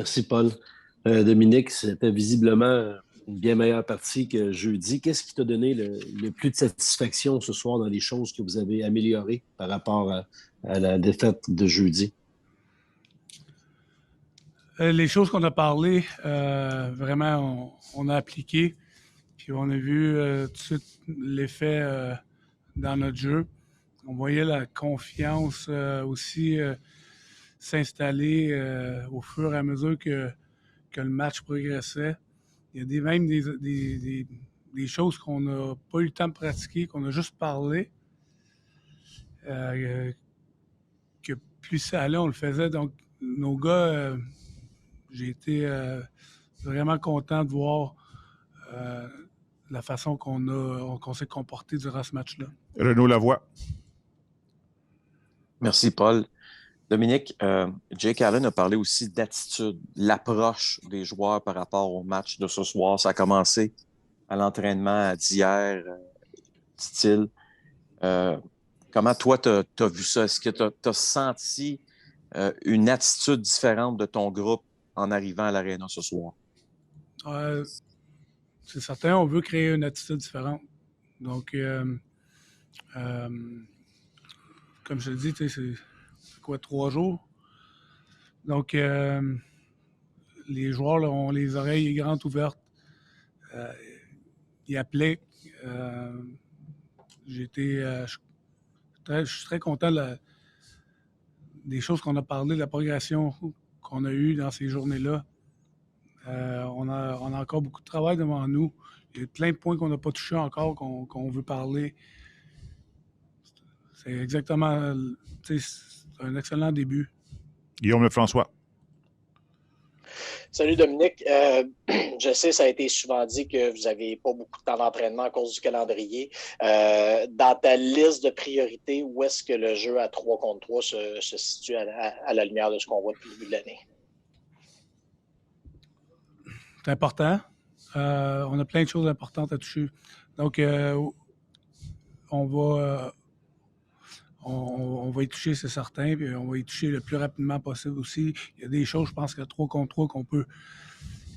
Merci, Paul. Dominique, c'était visiblement une bien meilleure partie que jeudi. Qu'est-ce qui t'a donné le plus de satisfaction ce soir dans les choses que vous avez améliorées par rapport à la défaite de jeudi? Les choses qu'on a parlé, vraiment, on a appliqué. Puis on a vu tout de suite l'effet dans notre jeu. On voyait la confiance aussi s'installer au fur et à mesure que le match progressait. Il y a même des choses qu'on n'a pas eu le temps de pratiquer, qu'on a juste parlé, euh, que plus ça allait, on le faisait. Donc, nos gars, j'ai été vraiment content de voir euh, la façon qu'on s'est comporté durant ce match-là. Renaud Lavoie. Merci, Paul. Dominique, Jake Allen a parlé aussi d'attitude, l'approche des joueurs par rapport au match de ce soir. Ça a commencé à l'entraînement d'hier, dit-il. Comment toi, tu as vu ça? Est-ce que tu as senti une attitude différente de ton groupe en arrivant à l'aréna ce soir? C'est certain, on veut créer une attitude différente. Donc, comme je te dis, c'est quoi, 3 jours? Donc, les joueurs là, ont les oreilles grandes ouvertes. Ils appelaient. Je suis très content des choses qu'on a parlé, de la progression qu'on a eue dans ces journées-là. On a encore beaucoup de travail devant nous. Il y a plein de points qu'on n'a pas touchés encore, qu'on veut parler. C'est exactement, c'est un excellent début. Guillaume Lefrançois. Salut Dominique. Je sais, ça a été souvent dit que vous n'avez pas beaucoup de temps d'entraînement à cause du calendrier. Dans ta liste de priorités, où est-ce que le jeu à 3 contre 3 se situe à la lumière de ce qu'on voit depuis le début de l'année? C'est important. On a plein de choses importantes à toucher. Donc, on va y toucher, c'est certain, puis on va y toucher le plus rapidement possible aussi. Il y a des choses, je pense, qu'à 3 contre 3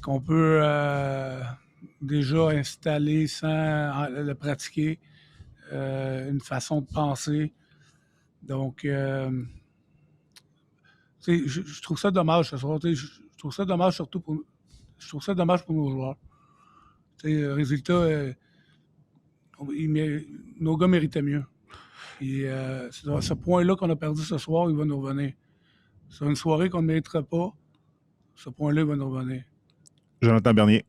qu'on peut déjà installer sans le pratiquer, une façon de penser. Donc, je trouve ça dommage ce soir. Je trouve ça dommage surtout je trouve ça dommage pour nos joueurs. Le résultat, nos gars méritaient mieux. Et ce point-là qu'on a perdu ce soir, il va nous revenir. C'est une soirée qu'on ne mériterait pas. Ce point-là, il va nous revenir. Jonathan Bernier.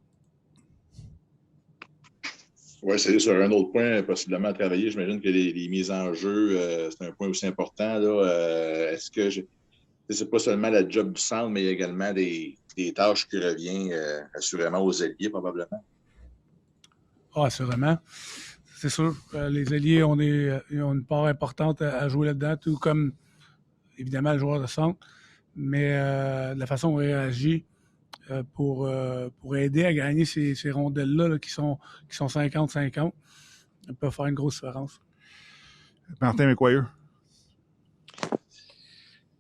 Oui, c'est sur un autre point, possiblement à travailler. J'imagine que les mises en jeu, c'est un point aussi important. Là. Est-ce que c'est pas seulement la job du centre, mais également des tâches qui reviennent assurément aux ailiers, probablement? Ah, assurément. C'est sûr, les ailiers ont une part importante à jouer là-dedans, tout comme, évidemment, le joueur de centre. Mais la façon dont on réagit pour aider à gagner ces rondelles-là là, qui sont 50-50, peut faire une grosse différence. Martin McGuire.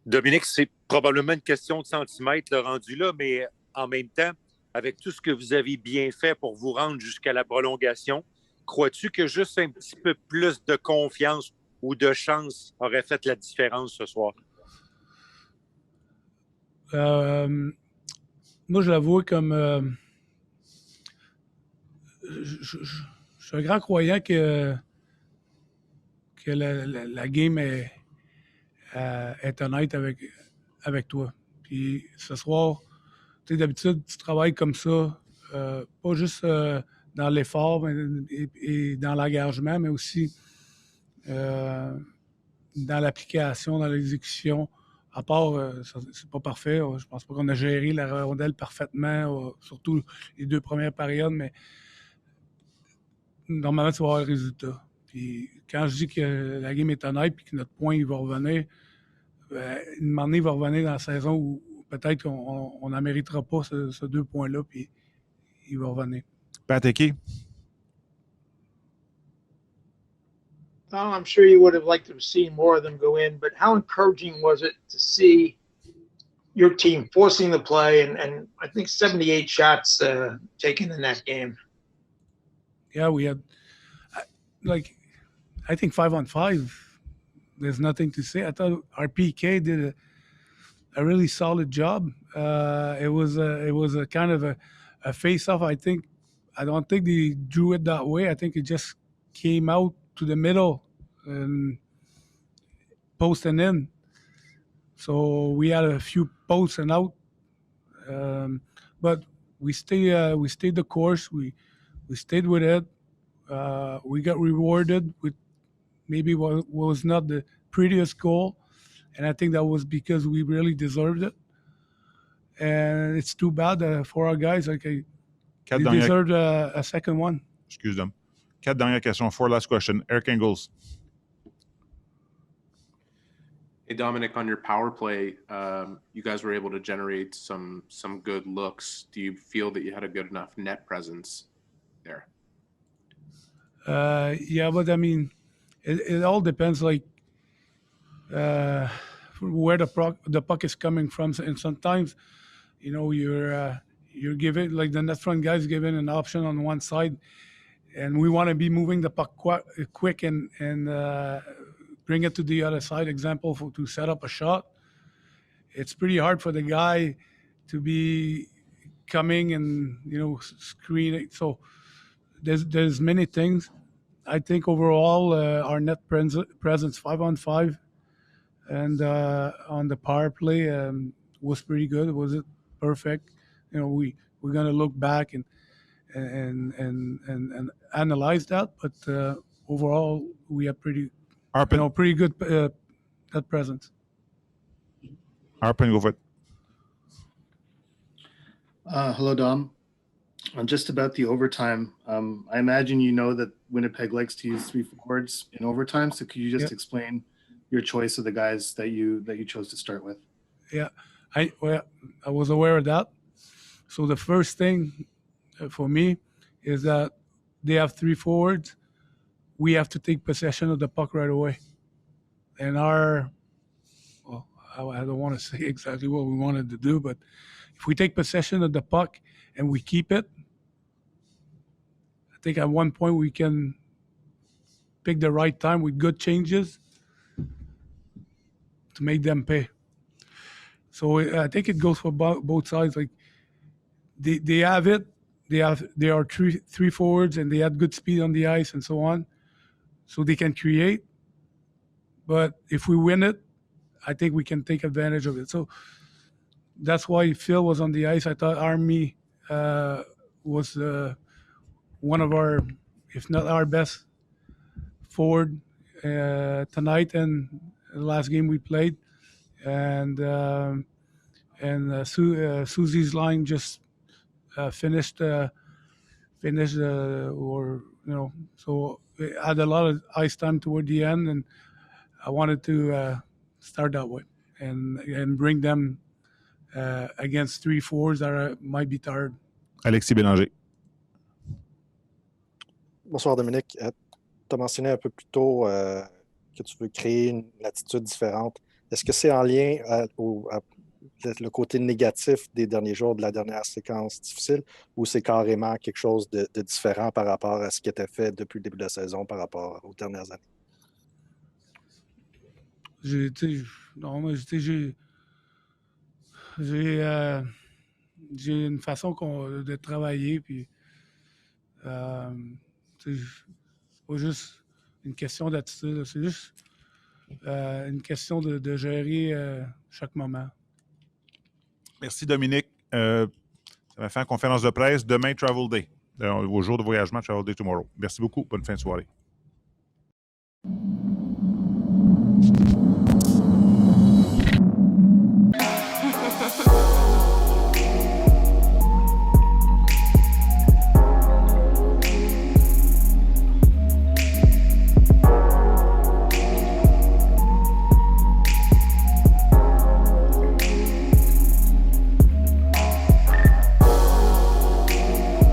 Dominique, c'est probablement une question de centimètres le rendu là, mais en même temps, avec tout ce que vous avez bien fait pour vous rendre jusqu'à la prolongation, crois-tu que juste un petit peu plus de confiance ou de chance aurait fait la différence ce soir? Moi, je l'avoue comme... je suis un grand croyant que la game est honnête avec toi. Puis ce soir, tu sais, d'habitude, tu travailles comme ça, pas juste dans l'effort et dans l'engagement, mais aussi dans l'application, dans l'exécution. À part, c'est pas parfait. Je pense pas qu'on a géré la rondelle parfaitement, surtout les 2 premières périodes, mais normalement, tu vas avoir le résultat. Puis quand je dis que la game est honnête et que notre point il va revenir, une moment donné, il va revenir dans la saison où peut-être qu'on n'en méritera pas ce 2 points-là, puis il va revenir. Pateki. Tom, I'm sure you would have liked to have seen more of them go in, but how encouraging was it to see your team forcing the play, and I think 78 shots taken in that game. Yeah, we had I think 5-on-5. There's nothing to say. I thought our PK did a really solid job. It was a kind of a face-off. I don't think they drew it that way. I think it just came out to the middle and post and in. So we had a few posts and out, but we stayed the course. We stayed with it. We got rewarded with maybe what was not the prettiest goal, and I think that was because we really deserved it. And it's too bad for our guys. They deserved a second one. Excuse them. 4 dernières questions. 4 last question. Eric Engels. Hey, Dominic, on your power play, you guys were able to generate some good looks. Do you feel that you had a good enough net presence there? Yeah, but I mean, it all depends, where the puck is coming from, and sometimes, you're given, like the net front guys given an option on one side, and we want to be moving the puck quick and bring it to the other side. Example, to set up a shot. It's pretty hard for the guy to be coming and screening. So there's many things. I think overall our net presence 5-on-5 and on the power play was pretty good. Was it perfect? We're gonna look back and analyze that, but overall we have pretty good net presence. Arpin, go for it. Hello, Dom. Just about the overtime, I imagine that Winnipeg likes to use 3 forwards in overtime. So could you just explain your choice of the guys that you chose to start with? Yeah, I was aware of that. So the first thing for me is that they have 3 forwards. We have to take possession of the puck right away. And I don't want to say exactly what we wanted to do, but if we take possession of the puck and we keep it, I think at one point we can pick the right time with good changes to make them pay. So I think it goes for both sides. Like they have it. They are 3 forwards and they have good speed on the ice and so on. So they can create. But if we win it, I think we can take advantage of it. So that's why Phil was on the ice. I thought Army was one of our, if not our best forward tonight and the last game we played. And Susie's line just finished, so we had a lot of ice time toward the end, and I wanted to start that way and bring them against 3 forwards that might be tired. Alexis Bélanger. Bonsoir Dominique. Tu as mentionné un peu plus tôt que tu veux créer une attitude différente. Est-ce que c'est en lien le côté négatif des derniers jours de la dernière séquence difficile ou c'est carrément quelque chose de différent par rapport à ce qui était fait depuis le début de la saison par rapport aux dernières années? J'ai une façon de travailler, puis c'est pas juste une question d'attitude, c'est juste une question de gérer chaque moment. Merci Dominique. Ça va faire conférence de presse demain, Travel Day. Au jour de voyagement, Travel Day tomorrow. Merci beaucoup. Bonne fin de soirée.